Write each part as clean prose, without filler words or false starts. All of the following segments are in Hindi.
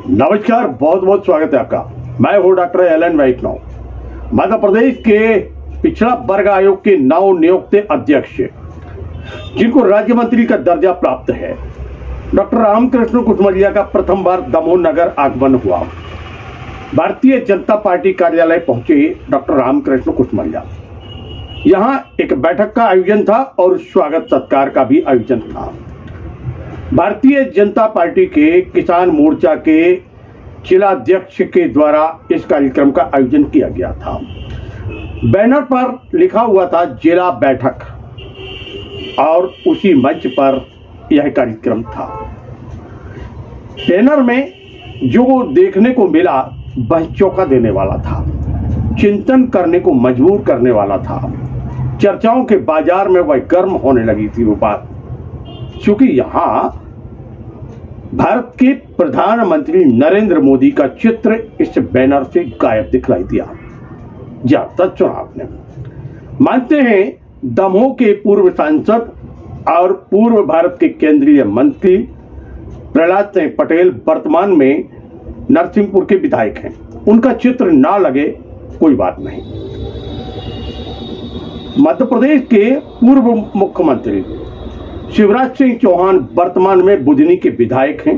नमस्कार, बहुत बहुत स्वागत है आपका। मैं हूं डॉक्टर एलन वैष्णव। मध्य प्रदेश के पिछड़ा वर्ग आयोग के नव नियुक्त अध्यक्ष जिनको राज्य मंत्री का दर्जा प्राप्त है, डॉक्टर रामकृष्ण कुशमलिया का प्रथम बार दमोह नगर आगमन हुआ। भारतीय जनता पार्टी कार्यालय पहुंचे डॉक्टर रामकृष्ण कुशमलिया। यहां एक बैठक का आयोजन था और स्वागत सत्कार का भी आयोजन था। भारतीय जनता पार्टी के किसान मोर्चा के जिलाध्यक्ष के द्वारा इस कार्यक्रम का आयोजन किया गया था। बैनर पर लिखा हुआ था जिला बैठक और उसी मंच पर यह कार्यक्रम था। बैनर में जो देखने को मिला वह चौंका देने वाला था, चिंतन करने को मजबूर करने वाला था। चर्चाओं के बाजार में वह गर्म होने लगी थी वो बात, क्योंकि यहां भारत के प्रधानमंत्री नरेंद्र मोदी का चित्र इस बैनर से गायब दिखलाई दिया। ज्यादा चुना आपने। मानते हैं दमोह के पूर्व सांसद और पूर्व भारत के केंद्रीय मंत्री प्रहलाद सिंह पटेल वर्तमान में नरसिंहपुर के विधायक हैं। उनका चित्र ना लगे कोई बात नहीं। मध्य प्रदेश के पूर्व मुख्यमंत्री शिवराज सिंह चौहान वर्तमान में बुधनी के विधायक हैं।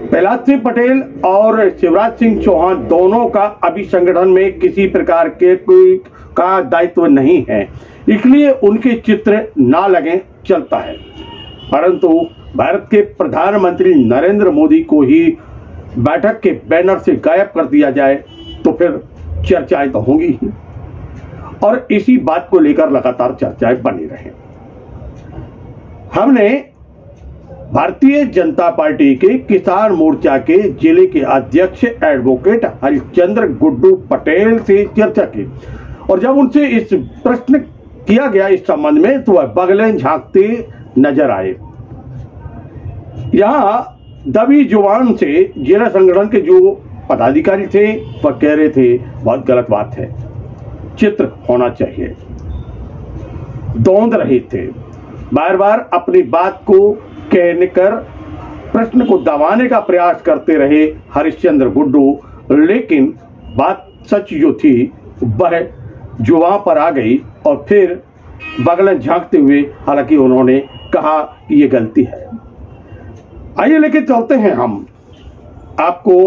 प्रहलाद सिंह पटेल और शिवराज सिंह चौहान दोनों का अभी संगठन में किसी प्रकार के कोई का दायित्व नहीं है, इसलिए उनके चित्र ना लगे चलता है। परंतु भारत के प्रधानमंत्री नरेंद्र मोदी को ही बैठक के बैनर से गायब कर दिया जाए तो फिर चर्चाएं तो होंगी ही, और इसी बात को लेकर लगातार चर्चाएं बनी रहे। हमने भारतीय जनता पार्टी के किसान मोर्चा के जिले के अध्यक्ष एडवोकेट हरिश्चंद्र गुड्डू पटेल से चर्चा की, और जब उनसे इस प्रश्न किया गया इस संबंध में तो वह बगलें झांकते नजर आए। यहां दबी जुबान से जिला संगठन के जो पदाधिकारी थे वह कह रहे थे बहुत गलत बात है, चित्र होना चाहिए। दौंध रहे थे, बार बार अपनी बात को कहने कर प्रश्न को दबाने का प्रयास करते रहे हरिश्चंद्र गुड्डू, लेकिन बात सच जो थी वह जुबान पर आ गई और फिर बगलें झांकते हुए हालांकि उन्होंने कहा कि ये गलती है। आइए लेके चलते हैं हम आपको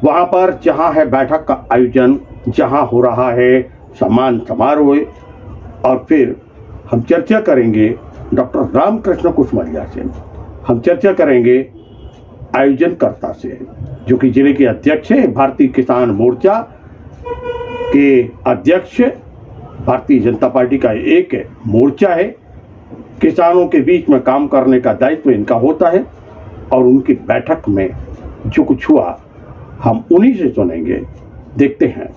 वहां पर जहां है बैठक का आयोजन, जहां हो रहा है सम्मान समारोह, और फिर हम चर्चा करेंगे डॉक्टर रामकृष्ण कुशमलिया से। हम चर्चा करेंगे आयोजनकर्ता से, जो कि जिले के अध्यक्ष हैं, भारतीय किसान मोर्चा के अध्यक्ष। भारतीय जनता पार्टी का एक मोर्चा है, किसानों के बीच में काम करने का दायित्व इनका होता है, और उनकी बैठक में जो कुछ हुआ हम उन्हीं से सुनेंगे। देखते हैं।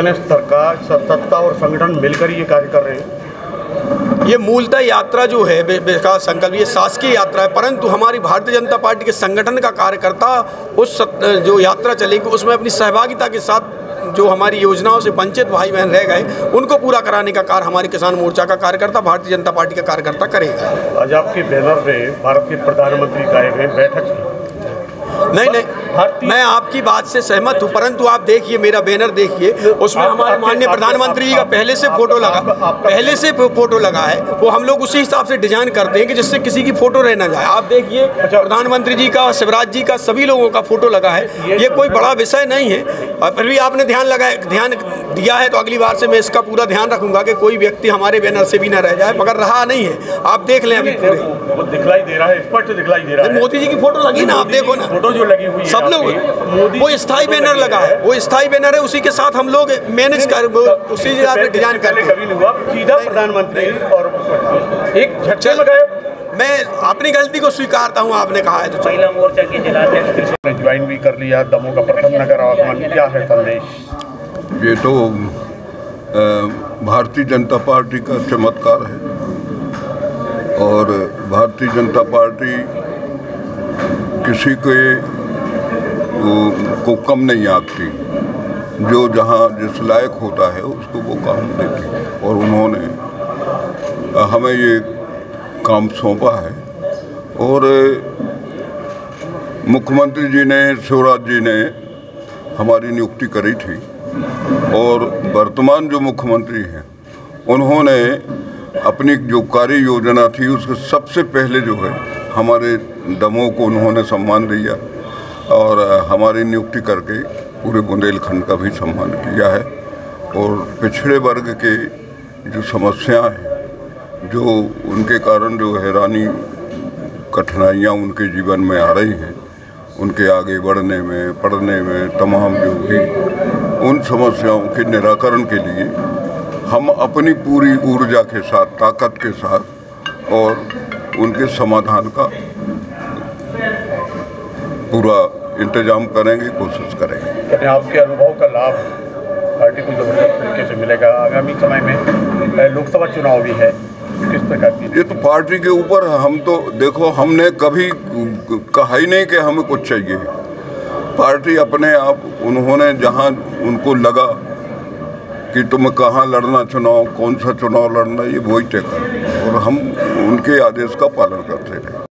सरकार, सत्ता और संगठन मिलकर ये कार्य कर रहे हैं। ये मूलतः यात्रा जो है विकास संकल्प, ये शासकीय यात्रा है, परंतु हमारी भारतीय जनता पार्टी के संगठन का कार्यकर्ता उस जो यात्रा चलेगी उसमें अपनी सहभागिता के साथ जो हमारी योजनाओं से वंचित भाई बहन रह गए उनको पूरा कराने का कार्य हमारे किसान मोर्चा का कार्यकर्ता, भारतीय जनता पार्टी का कार्यकर्ता करेगा। आज आपके बैनर में भारत के प्रधानमंत्री का एक बैठक नहीं, मैं आपकी बात से सहमत हूँ, परंतु आप देखिए मेरा बैनर देखिए, उसमें हमारे माननीय प्रधानमंत्री जी का पहले से फोटो लगा है। वो हम लोग उसी हिसाब से डिजाइन करते हैं कि जिससे किसी की फोटो रह ना जाए। आप देखिए प्रधानमंत्री जी का, शिवराज जी का, सभी लोगों का फोटो लगा है। ये कोई बड़ा विषय नहीं है, और फिर भी आपने ध्यान दिया है तो अगली बार से मैं इसका पूरा ध्यान रखूंगा कि कोई व्यक्ति हमारे बैनर से भी ना रह जाए, मगर रहा नहीं है। आप देख लें, अभी वो दिखलाई दे रहा है, स्पष्ट दिखलाई दे रहा है। मोदी जी की फोटो लगी ना, आप देखो ना, फोटो जो लगी हुई है सब लोग, वो स्थायी बैनर लगा है, वो स्थायी बैनर है, उसी के साथ हम लोग मैनेज कर उसी हिसाब से डिजाइन करते हैं। कभी नहीं हुआ सीधा प्रधानमंत्री और एक झटके लगाए। मैं अपनी गलती को स्वीकारता हूं, आपने कहा है तो। महिला मोर्चा के जिलाध्यक्ष ने ज्वाइन भी कर लिया, दमोह का प्रथम नगर आगमन, क्या है संदेश? ये तो भारतीय जनता पार्टी का चमत्कार है और भारतीय जनता पार्टी किसी के को कम नहीं आंकती, जो जहाँ जिस लायक होता है उसको वो काम देती। और उन्होंने हमें ये काम सौंपा है और मुख्यमंत्री जी ने, शिवराज जी ने हमारी नियुक्ति करी थी और वर्तमान जो मुख्यमंत्री हैं उन्होंने अपनी जो कार्य योजना थी उसके सबसे पहले जो है हमारे दमों को उन्होंने सम्मान दिया और हमारी नियुक्ति करके पूरे बुंदेलखंड का भी सम्मान किया है। और पिछड़े वर्ग के जो समस्याएं हैं, जो उनके कारण जो हैरानी कठिनाइयाँ उनके जीवन में आ रही हैं, उनके आगे बढ़ने में, पढ़ने में, तमाम जो भी उन समस्याओं के निराकरण के लिए हम अपनी पूरी ऊर्जा के साथ, ताकत के साथ और उनके समाधान का पूरा इंतजाम करेंगे, कोशिश करेंगे। आपके अनुभव का लाभ पार्टी को जबरदस्त तरीके से मिलेगा। आगामी समय में लोकसभा चुनाव भी है, किस प्रकार की? ये तो पार्टी के ऊपर, हम तो देखो, हमने कभी कहा ही नहीं कि हमें कुछ चाहिए। पार्टी अपने आप, उन्होंने जहां उनको लगा कि तुम्हें कहाँ लड़ना चुनाव, कौन सा चुनाव लड़ना, ये वही तय कर, और हम उनके आदेश का पालन करते रहे।